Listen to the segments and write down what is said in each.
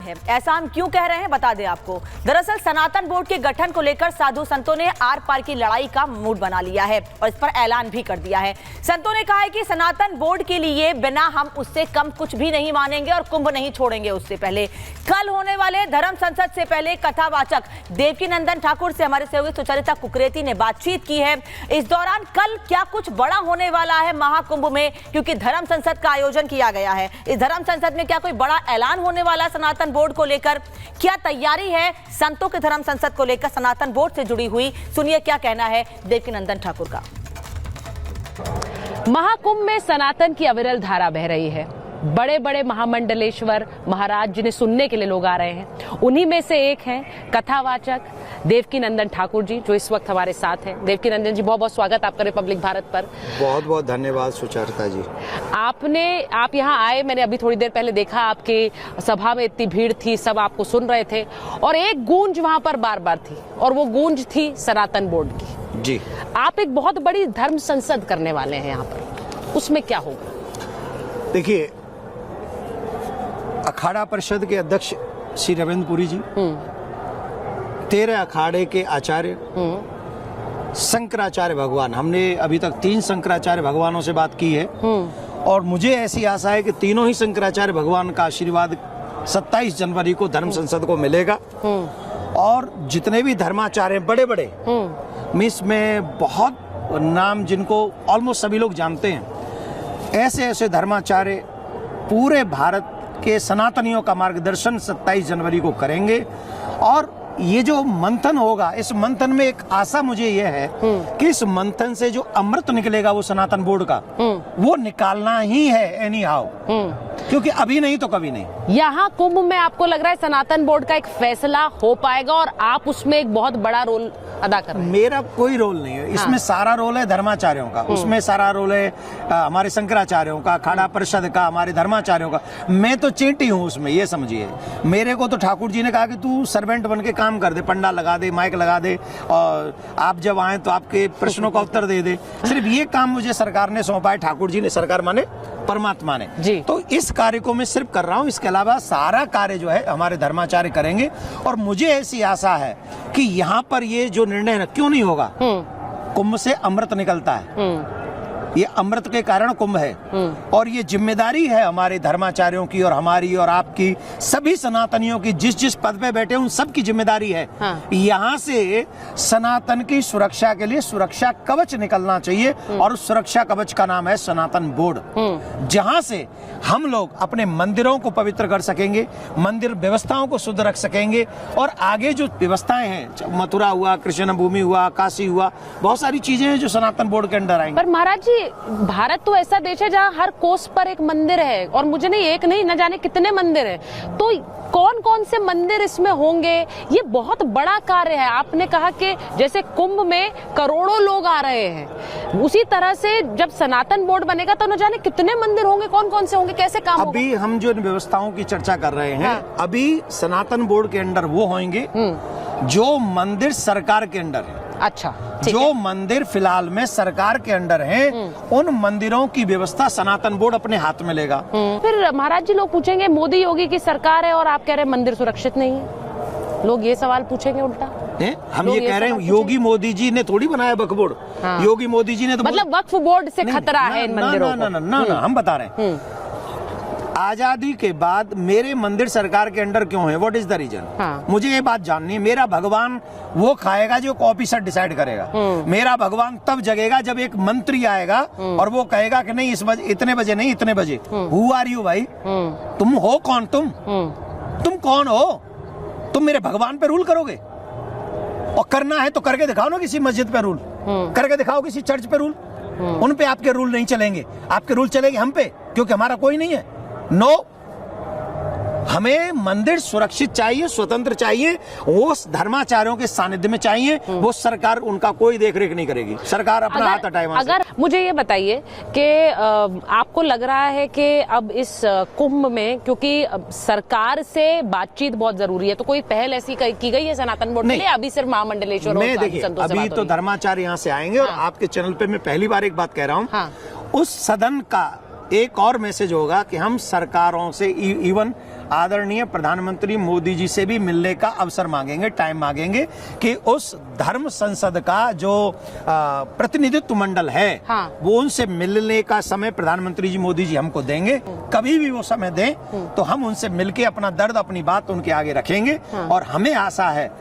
है, ऐसा हम क्यों कह रहे हैं बता दें आपको। दरअसल सनातन बोर्ड के गठन को लेकर साधु संतों ने आर पार की लड़ाई का मूड बना लिया है और इस पर ऐलान भी कर दिया है। संतों ने कहा है कि सनातन बोर्ड के लिए बिना हम उससे कम कुछ भी नहीं मानेंगे और कुंभ नहीं छोड़ेंगे। उससे पहले कल होने वाले धर्म संसद से पहले कथावाचक देवकीनंदन ठाकुर से हमारे सहयोगी सुचरिता कुकरेती ने बातचीत की है। इस दौरान कल क्या कुछ बड़ा होने वाला है महाकुंभ में, क्योंकि धर्म संसद का आयोजन किया गया है। इस धर्म संसद में क्या कोई बड़ा ऐलान होने वाला है सनातन बोर्ड को लेकर, क्या तैयारी है संतों के धर्म संसद को लेकर सनातन बोर्ड से जुड़ी हुई, सुनिए क्या कहना है देवकीनंदन ठाकुर का। महाकुंभ में सनातन की अविरल धारा बह रही है। बड़े बड़े महामंडलेश्वर महाराज जिन्हें सुनने के लिए लोग आ रहे हैं, उन्हीं में से एक हैं कथावाचक देवकीनंदन ठाकुर जी, जो इस वक्त हमारे साथ हैं। देवकीनंदन जी, बहुत बहुत स्वागत आपका रिपब्लिक भारत पर। बहुत बहुत धन्यवाद सुचरिता जी। आप यहाँ आए, मैंने अभी थोड़ी देर पहले देखा, आपके सभा में इतनी भीड़ थी, सब आपको सुन रहे थे और एक गूंज वहां पर बार बार थी और वो गूंज थी सनातन बोर्ड की। जी, आप एक बहुत बड़ी धर्म संसद करने वाले हैं यहाँ पर, उसमें क्या होगा? देखिए, अखाड़ा परिषद के अध्यक्ष श्री रविंद्रपुरी जी, 13 अखाड़े के आचार्य, शंकराचार्य भगवान, हमने अभी तक 3 शंकराचार्य भगवानों से बात की है और मुझे ऐसी आशा है कि तीनों ही शंकराचार्य भगवान का आशीर्वाद 27 जनवरी को धर्म संसद को मिलेगा। और जितने भी धर्माचार्य बड़े बड़े मिस में बहुत नाम जिनको ऑलमोस्ट सभी लोग जानते हैं, ऐसे ऐसे धर्माचार्य पूरे भारत के सनातनियों का मार्गदर्शन 27 जनवरी को करेंगे। और ये जो मंथन होगा, इस मंथन में एक आशा मुझे ये है कि इस मंथन से जो अमृत निकलेगा वो सनातन बोर्ड का, वो निकालना ही है एनी हाउ, क्योंकि अभी नहीं तो कभी नहीं। यहाँ कुंभ में आपको लग रहा है सनातन बोर्ड का एक फैसला हो पाएगा और आप उसमें एक बहुत बड़ा रोल अदा कर रहे हैं? मेरा कोई रोल नहीं है इसमें। सारा रोल है धर्माचार्यों का, उसमें सारा रोल है हमारे शंकराचार्यों का, अखाड़ा परिषद का, हमारे धर्माचार्यों का। मैं तो चींटी हूँ उसमें, ये समझिए। मेरे को तो ठाकुर जी ने कहा कि तू सर्वेंट बन के काम कर दे, पंडा लगा दे, माइक लगा दे और आप जब आए तो आपके प्रश्नों का उत्तर दे दे। सिर्फ ये काम मुझे सरकार ने सौंपा है, ठाकुर जी ने, सरकार माने परमात्मा ने जी। तो इस कार्य को मैं सिर्फ कर रहा हूँ, इसके अलावा सारा कार्य जो है हमारे धर्माचार्य करेंगे। और मुझे ऐसी आशा है कि यहाँ पर ये जो निर्णय है, क्यों नहीं होगा, कुंभ से अमृत निकलता है, ये अमृत के कारण कुंभ है और ये जिम्मेदारी है हमारे धर्माचार्यों की और हमारी और आपकी, सभी सनातनियों की, जिस जिस पद पे बैठे उन सब की जिम्मेदारी है। यहाँ से सनातन की सुरक्षा के लिए सुरक्षा कवच निकलना चाहिए और उस सुरक्षा कवच का नाम है सनातन बोर्ड, जहाँ से हम लोग अपने मंदिरों को पवित्र कर सकेंगे, मंदिर व्यवस्थाओं को शुद्ध रख सकेंगे और आगे जो व्यवस्थाएं हैं, मथुरा हुआ, कृष्ण भूमि हुआ, काशी हुआ, बहुत सारी चीजें हैं जो सनातन बोर्ड के अंडर आएंगी। पर महाराज जी, भारत तो ऐसा देश है जहाँ हर कोस पर एक मंदिर है और मुझे नहीं एक नहीं, न जाने कितने मंदिर हैं। तो कौन कौन से मंदिर इसमें होंगे? ये बहुत बड़ा कार्य है। आपने कहा कि जैसे कुंभ में करोड़ों लोग आ रहे हैं, उसी तरह से जब सनातन बोर्ड बनेगा तो न जाने कितने मंदिर होंगे, कौन कौन से होंगे, कैसे काम होगा? अभी हम जो व्यवस्थाओं की चर्चा कर रहे हैं, अभी सनातन बोर्ड के अंडर वो होंगे जो मंदिर सरकार के अंडर है। अच्छा, जो मंदिर फिलहाल में सरकार के अंडर हैं, उन मंदिरों की व्यवस्था सनातन बोर्ड अपने हाथ में लेगा। फिर महाराज जी, लोग पूछेंगे मोदी योगी की सरकार है और आप कह रहे हैं मंदिर सुरक्षित नहीं है, लोग ये सवाल पूछेंगे उल्टा। हम ये कह रहे हैं योगी मोदी जी ने थोड़ी बनाया वक्फ बोर्ड। योगी मोदी जी ने तो मतलब वक्फ बोर्ड से खतरा है इन मंदिरों को? ना, हम बता रहे हैं आजादी के बाद मेरे मंदिर सरकार के अंडर क्यों है, व्हाट इज द रीजन? मुझे ये बात जाननी है। मेरा भगवान वो खाएगा जो ऑफिसर डिसाइड करेगा। मेरा भगवान तब जगेगा जब एक मंत्री आएगा और वो कहेगा कि नहीं इस बजे, इतने बजे नहीं, इतने बजे। हु आर यू भाई? तुम हो कौन? तुम कौन हो? तुम मेरे भगवान पे रूल करोगे? और करना है तो करके दिखाओ ना, किसी मस्जिद पे रूल करके दिखाओ, किसी चर्च पे रूल। उन पे आपके रूल नहीं चलेंगे, आपके रूल चलेंगे हम पे, क्योंकि हमारा कोई नहीं है। नो, हमें मंदिर सुरक्षित चाहिए, स्वतंत्र चाहिए, वो धर्माचार्यों के सानिध्य में चाहिए। वो सरकार, उनका कोई देखरेख नहीं करेगी, सरकार अपना हाथ हटाए वहां से। अगर मुझे ये बताइए कि आपको लग रहा है कि अब इस कुंभ में, क्योंकि सरकार से बातचीत बहुत जरूरी है, तो कोई पहल ऐसी की गई है सनातन बोर्ड के लिए? अभी सिर्फ महामंडलेश्वर में देखिए, अभी तो धर्माचार्य यहाँ से आएंगे और आपके चैनल पे मैं पहली बार एक बात कह रहा हूँ, उस सदन का एक और मैसेज होगा कि हम सरकारों से, इवन आदरणीय प्रधानमंत्री मोदी जी से भी मिलने का अवसर मांगेंगे, टाइम मांगेंगे कि उस धर्म संसद का जो प्रतिनिधित्व मंडल है हाँ। वो उनसे मिलने का समय प्रधानमंत्री जी मोदी जी हमको देंगे। कभी भी वो समय दें तो हम उनसे मिलके अपना दर्द, अपनी बात उनके आगे रखेंगे। और हमें आशा है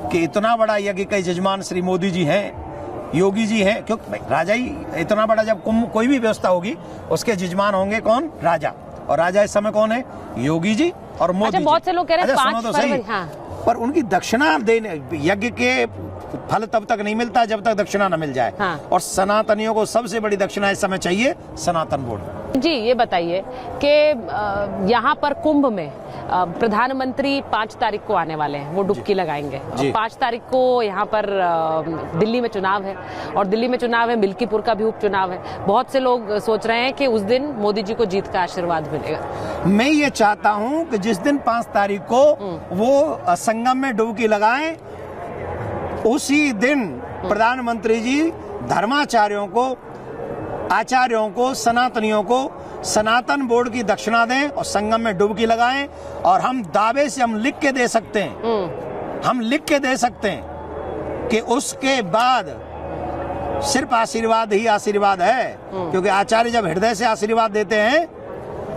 कि इतना बड़ा यज्ञ के यजमान श्री मोदी जी हैं, योगी जी हैं, क्योंकि राजा ही इतना बड़ा, जब कुंभ कोई भी व्यवस्था होगी उसके यजमान होंगे कौन? राजा। और राजा इस समय कौन है? योगी जी और मोदी जी। बहुत से लोग कह रहे हैं अच्छा, 5 सुनो तो सही। फरवरी, हाँ। पर उनकी दक्षिणा देने, यज्ञ के फल तब तक नहीं मिलता जब तक दक्षिणा न मिल जाए। हाँ। और सनातनियों को सबसे बड़ी दक्षिणा इस समय चाहिए सनातन बोर्ड। जी, ये बताइए कि यहाँ पर कुंभ में प्रधानमंत्री 5 तारीख को आने वाले हैं, वो डुबकी लगाएंगे। और 5 तारीख को यहाँ पर दिल्ली में चुनाव है, और दिल्ली में चुनाव है, मिल्कीपुर का भी उपचुनाव है। बहुत से लोग सोच रहे हैं कि उस दिन मोदी जी को जीत का आशीर्वाद मिलेगा। मैं ये चाहता हूँ कि जिस दिन 5 तारीख को वो संगम में डुबकी लगाएं, उसी दिन प्रधानमंत्री जी धर्माचार्यों को, आचार्यों को, सनातनियों को सनातन बोर्ड की दक्षिणा दें और संगम में डुबकी लगाएं। और हम दावे से हम लिख के दे सकते हैं, हम लिख के दे सकते हैं कि उसके बाद सिर्फ आशीर्वाद ही आशीर्वाद है। क्योंकि आचार्य जब हृदय से आशीर्वाद देते हैं,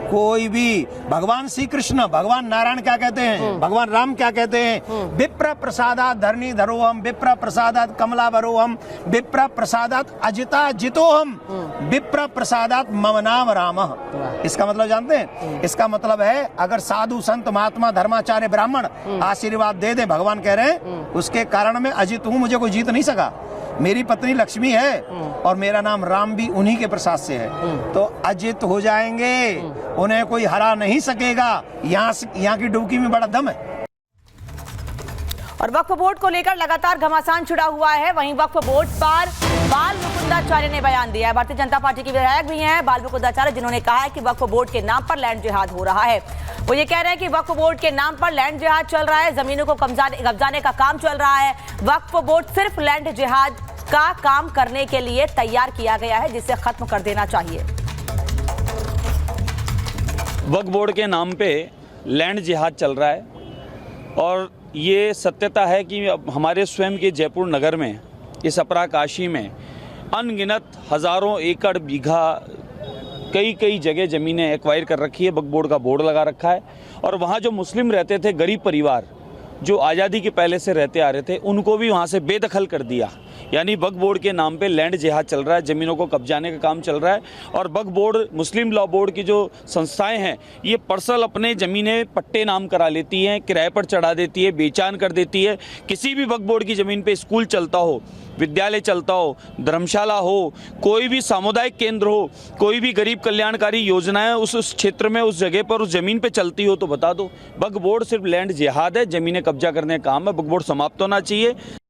कोई भी, भगवान श्री कृष्ण, भगवान नारायण क्या कहते हैं, भगवान राम क्या कहते हैं? विप्र प्रसादात धरणी धरोहम, विप्र प्रसादात कमला भरोहम, विप्र प्रसादात अजिता जितोहम, विप्र प्रसादात मम नाम रामः। इसका मतलब जानते हैं? इसका मतलब है अगर साधु संत महात्मा धर्माचार्य ब्राह्मण आशीर्वाद दे दे, भगवान कह रहे हैं उसके कारण मैं अजित हूँ, मुझे कोई जीत नहीं सका। मेरी पत्नी लक्ष्मी है और मेरा नाम राम भी उन्हीं के प्रसाद से है। तो अजित हो जाएंगे, उन्हें कोई हरा नहीं सकेगा। यहाँ की डुबकी में बड़ा दम है। और वक्फ बोर्ड को लेकर लगातार घमासान छिड़ा हुआ है। वहीं वक्फ बोर्ड पर बाल मुकुंदाचार्य ने बयान दिया है। भारतीय जनता पार्टी के विधायक भी हैं बाल मुकुंदाचार्य, जिन्होंने कहा है कि वक्फ बोर्ड के नाम पर लैंड जिहाद हो रहा है। वो ये कह रहे हैं कि वक्फ बोर्ड के नाम पर लैंड जिहाद चल रहा है, जमीनों को कब्जाने का काम चल रहा है। वक्फ बोर्ड सिर्फ लैंड जिहाद का काम करने के लिए तैयार किया गया है, जिसे खत्म कर देना चाहिए। वक्फ बोर्ड के नाम पे लैंड जिहाद चल रहा है, और ये सत्यता है कि हमारे स्वयं के जयपुर नगर में, इस अपराकाशी में अनगिनत हज़ारों एकड़ बीघा कई जगह ज़मीनें एक्वायर कर रखी है। वक्फ बोर्ड का बोर्ड लगा रखा है, और वहाँ जो मुस्लिम रहते थे, गरीब परिवार जो आज़ादी के पहले से रहते आ रहे थे, उनको भी वहाँ से बेदखल कर दिया। यानी वक्फ बोर्ड के नाम पे लैंड जिहाद चल रहा है, ज़मीनों को कब्जाने का काम चल रहा है। और वक्फ बोर्ड, मुस्लिम लॉ बोर्ड की जो संस्थाएं हैं, ये पर्सनल अपने ज़मीनें पट्टे नाम करा लेती हैं, किराए पर चढ़ा देती है, बेचान कर देती है। किसी भी वक्फ बोर्ड की ज़मीन पे स्कूल चलता हो, विद्यालय चलता हो, धर्मशाला हो, कोई भी सामुदायिक केंद्र हो, कोई भी गरीब कल्याणकारी योजनाएं उस क्षेत्र में, उस जगह पर, उस ज़मीन पे चलती हो तो बता दो। वक्फ बोर्ड सिर्फ लैंड जिहाद है, ज़मीनें कब्जा करने का काम है। वक्फ बोर्ड समाप्त होना चाहिए।